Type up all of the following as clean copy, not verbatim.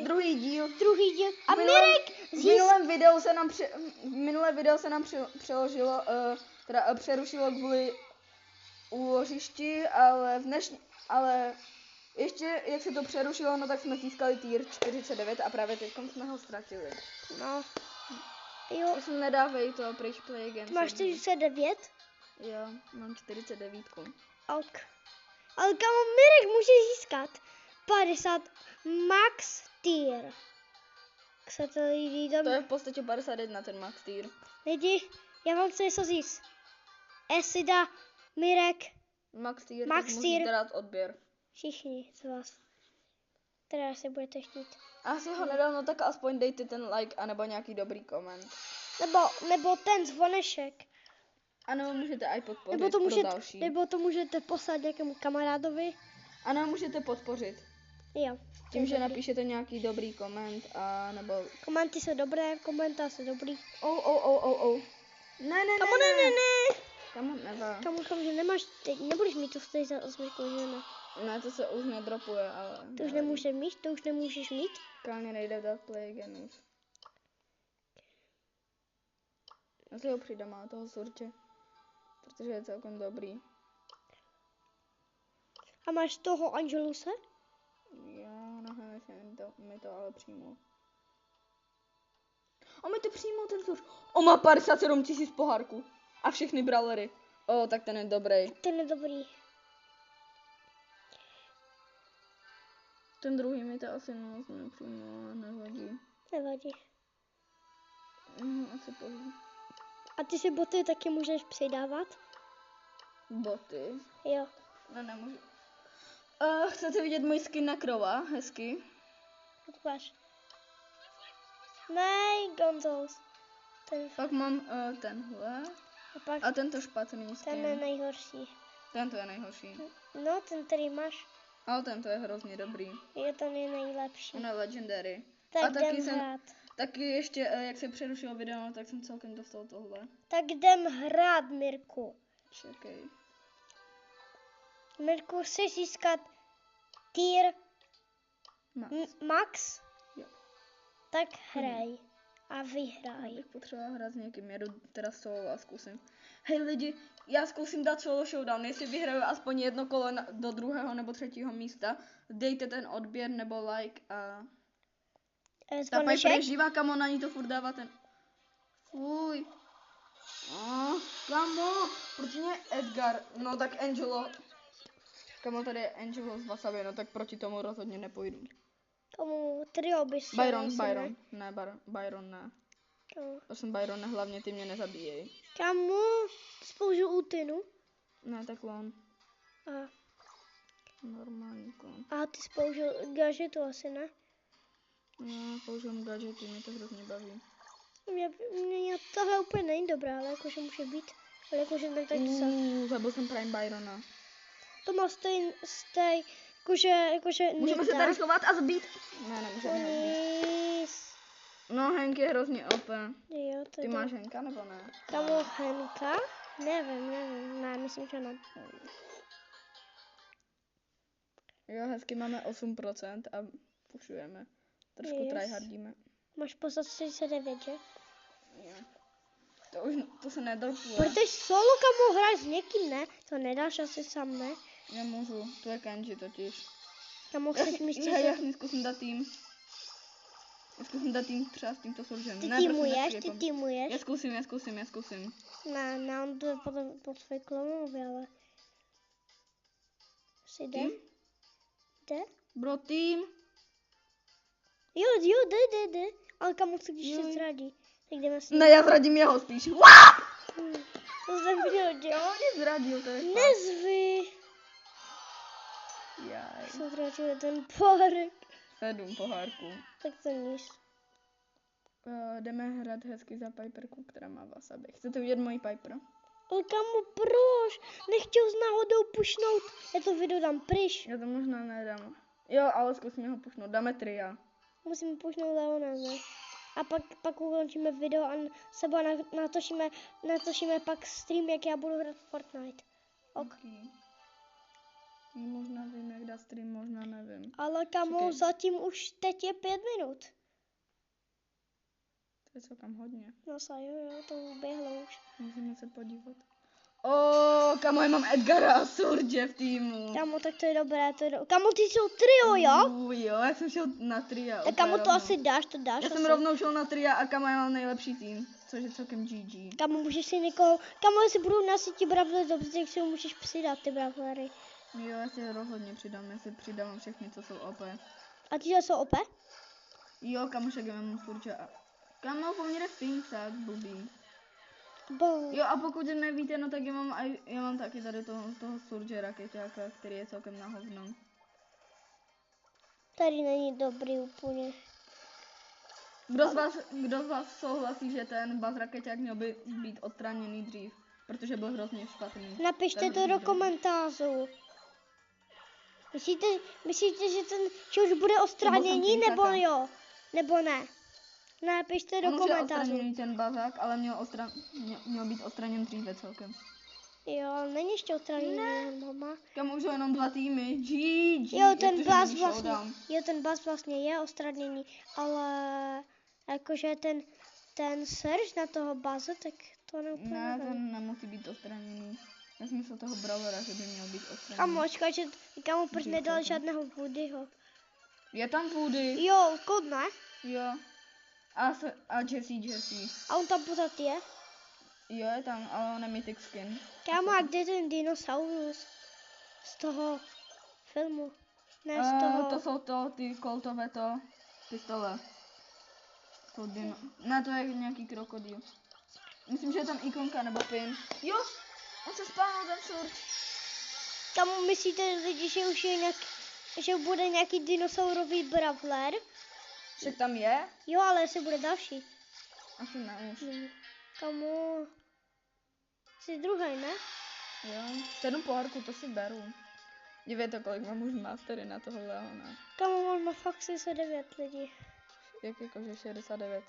Druhý díl. A Mirek V minulém videu se nám přeložilo, přerušilo kvůli úložišti, ale ještě, jak se to přerušilo, no tak jsme získali tier 49 a právě teď jsme ho ztratili. No. Jo. Prosím, nedávej to pryč, play again. Máš 49? Jo, mám 49. Ok. Ale kamo, Mirek může získat 50 max tier. To je v podstatě 51 ten max tier. Lidi, já vám chci něco říct. Jestli dá Mirek Max tier, musíte dát odběr. Všichni z vás. Teda se budete chtít. A asi ho nedal, no tak aspoň dejte ten like, anebo nějaký dobrý koment. Nebo ten zvoneček. Ano, můžete i podpořit pro další. Nebo to můžete poslat nějakému kamarádovi. Ano, můžete podpořit. Jo. Tím, že napíšete nějaký dobrý koment, a nebo... Komenty jsou dobré, komentář jsou dobrý. Ne. Kamo, nevá. Kamo, že nemáš, teď nebudeš mít to 48, že ne? Ne, to se už nedropuje, ale... To už nemůžeš mít, to už nemůžeš mít. Kálně nejde dát play again už. Já si ho přidám, ale toho surče. Protože je celkem dobrý. A máš toho Angeluse? Jo, no mi to ale přijmul. On mi to přijmul ten surč. On má 57 000 pohárků. A všechny brawlery. Tak ten je dobrý. Ten je dobrý. Ten druhý mi to asi moc nepřijmul, ale Nevadí. Asi pohodí. A ty si boty taky můžeš přidávat? Boty? Jo. No nemůžu. Chcete vidět můj skin na Crowa? Hezky. Máš. Ne, Gonzos. Pak mám tenhle. A tento špatný skin. Ten je nejhorší. Tento je nejhorší. No, ten, který máš. Ale tento je hrozně dobrý. Je to nejlepší. On je legendary. Tak a taky jdem hrát. Taky ještě, jak se přerušilo video, tak jsem celkem dostal tohle. Tak jdem hrát, Mirku. Čekej. Mirku, chceš získat tier max? Jo. Tak hraj. A vyhraj. Bych potřebovala hrát s někým, jedu teda solo a zkusím. Hej lidi, já zkusím dát solo showdown, jestli vyhraju aspoň jedno kolo do 2. nebo 3. místa, dejte ten odběr nebo like a... Ta Piper je živá, kamo, na ní to furt dává ten... Fuj. Kamo, proč mě Edgar, no tak Angelo... Kamo, tady je Angelo z Wasabi, no tak proti tomu rozhodně nepojdu. Komu trio bys Byron, ne, Byron ne. Kamu? Prosím, Byron, hlavně ty mě nezabíjej. Kamu? Spoužil ultinu? Ne, tak on. Aha. Normální klon. A ty spoužil gadgetu asi, ne? Já používám gadgety, mě to hrozně baví. Mě tohle úplně není dobrá, ale jakože může být. Ale jakože tak zabil jsem Prime Byrona. To má stej, jakože můžeme se tady schovat a zbít? Ne, nemůžeme zbít. No, Hank je hrozně OP. Jo, ty máš Hanka nebo ne? Kamu Hanka? Nevím, ne, myslím, že ne. Jo, hezky máme 8% a pušujeme. Trošku tryhardíme. Máš poslat 39, že? Jo. To se nedropuje. Protože solo kamu hraješ s někým, ne? To nedáš asi sám, ne? Nemůžu, to je Kenji totiž. Kamu chceš místě... Já zkusím dát tým. Já zkusím dát tým třeba s tímto soržem. Ty týmuješ? Já zkusím. Ne, on jde potom po své klonovi, ale... Si jde? Jde? Bro, tým. Jo, jde. Ale kamu se když se zradí. Tak jdeme s ním. Ne, já zradím jeho spíš. To jsem viděl, že? Jo, mě zradil, to je fakt. Nezvy. Jaj. Jsem zradil ten pohárek. 7 pohárků. Tak to nic. Jdeme hrát hezky za Piperku, která má wasabi. Chcete vidět moji Piper? Ale kamu, proč? Nechtěl s náhodou pušnout. Já to video dám pryč. Já to možná nedám. Jo, ale zkusíme ho pušnout. Dáme tria. Musíme pušnout Leona, ne? A pak ukončíme video a seba natočíme pak stream, jak já budu hrát Fortnite. Ok. Možná vím, jak dát stream, možná nevím. Ale kamo, Čekej. zatím už teď je 5 minut. To je celkem hodně. No jo, to uběhlo už. Musíme se podívat. Kamo, já mám Edgara a Surge v týmu. Kamo, tak to je dobré, Kamo, ty jsou trio, jo? Jo, já jsem šel na tria. Tak kamo, to asi dáš, Já jsem asi. rovnou šel na tria a kamo, já mám nejlepší tým, což je celkem GG. Kamo, můžeš si někoho, kamo, jestli budou na síti bravlery dobře, tak si ho můžeš přidat, ty bravlery. Jo, já si rozhodně přidám, já si přidám všechny, co jsou OP. A ty jsou OP? Jo, kamo, však já mám Surge a... Kamo, po mně jde Finxak, blbý. Bo. Jo, a pokud nevíte, no tak já mám taky tady toho Surge rakeťáka, který je celkem na hovno. Tady není dobrý úplně. Kdo z vás souhlasí, že ten baz rakeťák měl by být odstraněný dřív? Protože byl hrozně špatný. Napište to do komentářů. Myslíte, že už bude odstranění, nebo jo? Nebo ne? Napište do On už je komentářů. odstraněný ten bazák, ale měl být odstraněn dříve celkem. Jo, není ještě odstraněný, mama. Kam už jsou jenom 2 týmy. GG. Jo, ten jak to, že bas není vlastně, showdown. ten bas vlastně je odstraněný, ale jakože ten search na toho bazu, tak to neúplně Ne, nevím. ten nemusí být odstraněný. Nesmysl toho brawlera, že by měl být odstraněný. Kamo, že kamo, proč Vždyť nedal celkem. žádného Woodyho? Je tam Woody. Jo, kod ne? Jo. A Jessie. A on tam pořád je? Jo, je tam, ale on je mythic skin. Kámo, a kde je ten dinosaurus? Z toho filmu. Ne, z toho. To jsou ty koltové pistole. Ne, to je nějaký krokodýl. Myslím, že je tam ikonka nebo pin. Jo, on se spálnul ten Surge. Kámo, myslíte lidi, že už je že bude nějaký dinosaurový bravler? Však tam je? Jo, ale jestli bude další. Asi ne už. Kámo, jsi druhý, ne? Jo, 7 pohárků, to si beru. Dívejte, kolik mám už mastery na toho Leona. Kámo, on má fakt 69 lidí. Jak jakože 69.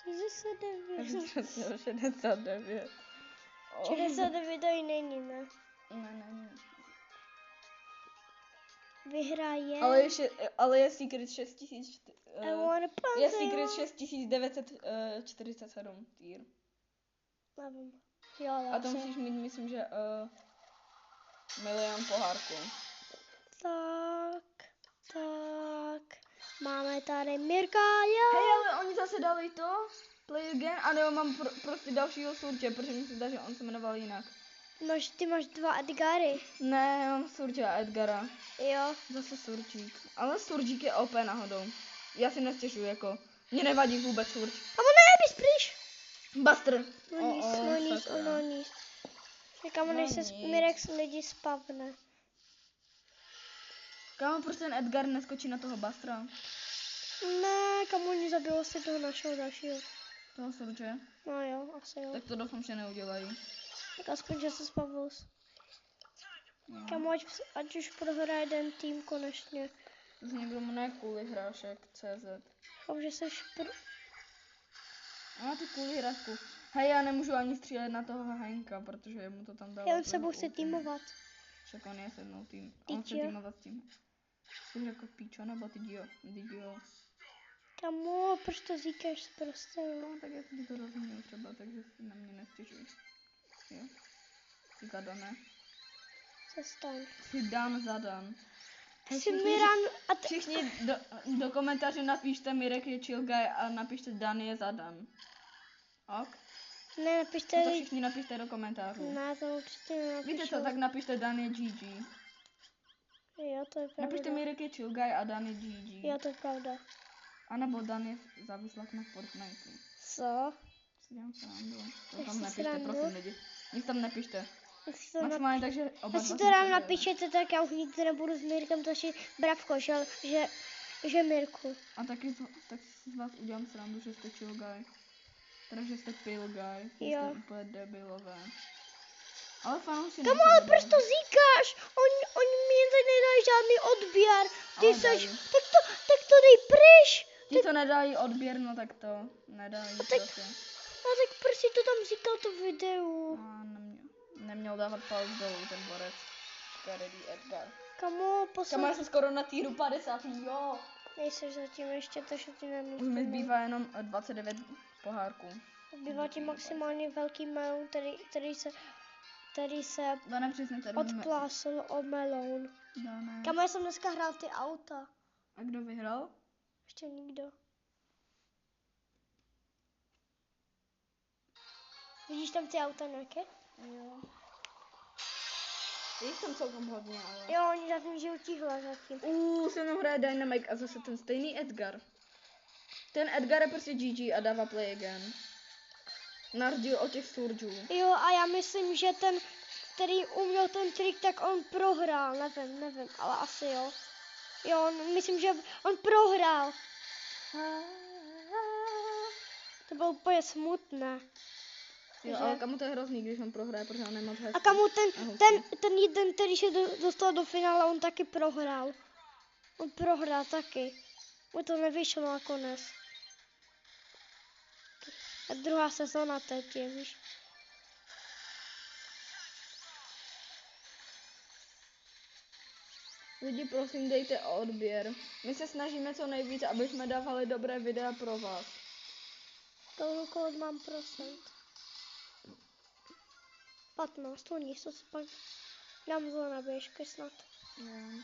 49. Přesně 69. 69 tady není, ne? Ne. Vyhraje. Ale je Secret 6000. I wanna Je punch Secret you. 6947 tier. Nevím. Jo, A to asi. musíš mít, myslím, že 1 000 000 pohárků. Tak. Máme tady Mirka, jo. Hej, ale oni zase dali to? Play again? A nebo mám prostě dalšího Surge, protože mi se zdá, že on se jmenoval jinak. No, že ty máš 2 Edgary. Ne, já mám Surge a Edgara. Jo. Zase Surgík. Ale Surgík je OP náhodou. Já si nestěžuji, jako. Mně nevadí vůbec Surge. A ne, bys pryč. Buster. No nic. Čekáme, než se nic. Mirek s lidi spavne. Kámo, proč ten Edgar neskočí na toho Bustera? Ne, kam oni zabilo si toho našeho dalšího. Toho Surge? No jo, asi jo. Tak to doufám, že neudělají. Tak aspoň, že se spavil. No. Kámo, ať už prohraje jeden tým konečně. Z někdo jmenuje Kuli Hrášek CZ. Doufám, že seš A ty Kuli Hrášku. Hej, já nemůžu ani střílet na toho Henka, protože mu to tam dalo. Já on s sebou chce týmovat. Však on je se mnou tým. Ty On chce jo. týmovat s tím. Jsi řekl Píčo nebo ty jo? Kámo, proč to říkáš prostě? No, tak já si to rozumím třeba, takže si na mě nestěžuj. Jo? Říká Dané. Přestaň. Jsi Dan za Dan. Jsi Miran a ty... Všichni do komentáře napište Mirek je chill guy a napište Dan je za Dan. Ok? Ne, napište... To všichni napište do komentářů. Ne, to určitě nenapíšu. Víte co, tak napište Dan je GG. Jo, to je pravda. Napište Mirek je chill guy a Dan je GG. Jo, to je pravda. A nebo Dan je závislák na Fortnite. Co? Si dělám srandu. To Jak tam si nepište, srandu? prosím lidi. Nic tam nepište. Jestli to, Maximálně takže oba jestli dva to si nám přijde. napíšete, tak já už nikdy nebudu s Mirkem točit bravko, že Mirku. A taky tak z vás udělám srandu, že jste chill guy. Teda, že jste pill guy. Že Jo. jste úplně debilové. Ale fanoušci Kamo, ale proč to říkáš? Oni mi tady nedají žádný odběr. Ty Ale seš... dají. Tak to dej pryč. Ti, co nedají odběr, no tak to nedají prostě. A tak proč jsi to tam říkal to videu? A neměl dávat palec dolů ten borec. Škaredý Edgar. Kamo, Kam já jsem skoro na týru 50, jo. Nejseš zatím ještě, takže ti Už mi zbývá jenom 29 pohárků. Zbývá ti maximálně velký melon, který se Dane, přesně tady. odplásl o melon. Dane. Kamo, já jsem dneska hrál ty auta. A kdo vyhrál? Ještě nikdo. Vidíš tam ty auta nějaké? Jo. Jich tam celkem hodně, ale... Jo, oni zatím žijou tíhle zatím. Se mnou hraje Dynamic a zase ten stejný Edgar. Ten Edgar je prostě GG a dává play again. Na rozdíl od těch Surgeů. Jo, a já myslím, že ten, který uměl ten trik, tak on prohrál. Nevím, ale asi jo. Jo, myslím, že on prohrál. To bylo úplně smutné. Jo, ale kamu to je hrozný, když on prohraje, protože on je moc hezký. A kamu ten jeden, který se dostal do finále, on taky prohrál. On prohrál taky. Mu to nevyšlo nakonec. A druhá sezóna teď je, víš. Lidi, prosím, dejte odběr. My se snažíme co nejvíc, aby jsme dávali dobré videa pro vás. Kolik mám procent? 15, to nic, to si pak dám to na běžky snad. Yeah.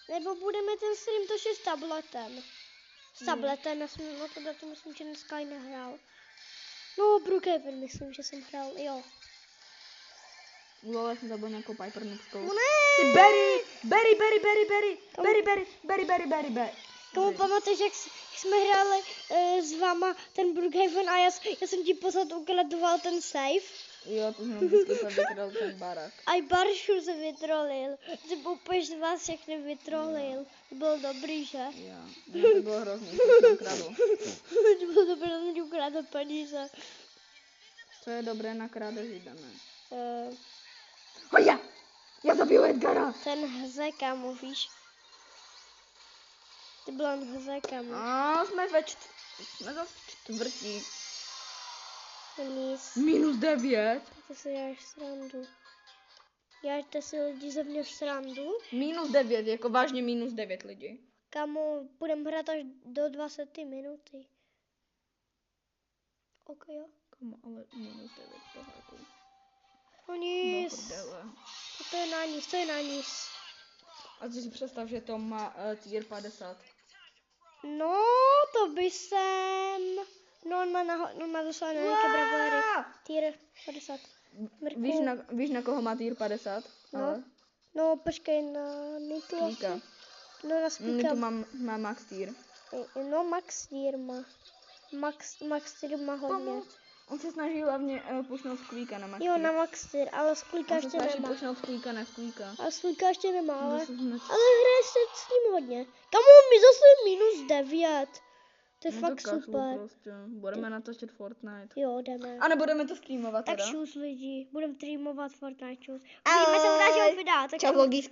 Nebo budeme ten stream točit s tabletem. S tabletem, já jsem na tabletu myslím, že dneska i nehrál. No, Brookhaven myslím, že jsem hrál, jo. Lole, jsem zabil nějakou Piper Noobskou. No Ty Berry. Komu pamatuješ, jak jsme hráli s váma ten Brookhaven a já jsem ti pořád ukladoval ten safe? Jo, to jsem vždycky vytrolil ten barák. A i Baršu se vytrolil. Ty úplně z vás všechny vytrolil. To bylo dobrý, že? Jo, to bylo hrozný, to jsem kradl. To bylo dobré, že jsem ti ukradl peníze. Co je dobré na krádeži, Dané? Uh, Já zabiju Edgara! ten hze, kámo, víš? Ty byl on hze, kámo. Jsme za čtvrtí. Nic. -9. To si děláš srandu. Děláte si lidi ze mě srandu? -9, jako vážně -9 lidi. Kámo, budeme hrát až do 20 minuty. Ok, jo. Komu, ale -9 pohádku. No nic. Prdele. To je na nic. A ty si představ, že to má tier 50. No, to by jsem... No, on má doslova nějaké bravoáry. Tier 50. Víš na koho má tier 50? No. Ale No, počkej, na Nitu asi. Squeaka. No, na Squeaka. To má max tier. No, Max tier má. Max tier má hodně. On se snaží hlavně pušnout Squeaka na max Jo, tier. na Max tier, ale Squeaka On se ještě snaží nemá. pušnout Squeaka, ne Squeaka. A Squeaka ještě nemá, ale No, hraje se s ním hodně. Kamu, mi zase -9. To je fakt super. Prostě. Budeme natočit Fortnite. Jo, jdeme. A nebudeme to streamovat Tak teda. šus lidi, budeme streamovat Fortnite šus. Uvidíme se u dalšího videa. Tak Čau vlogísky.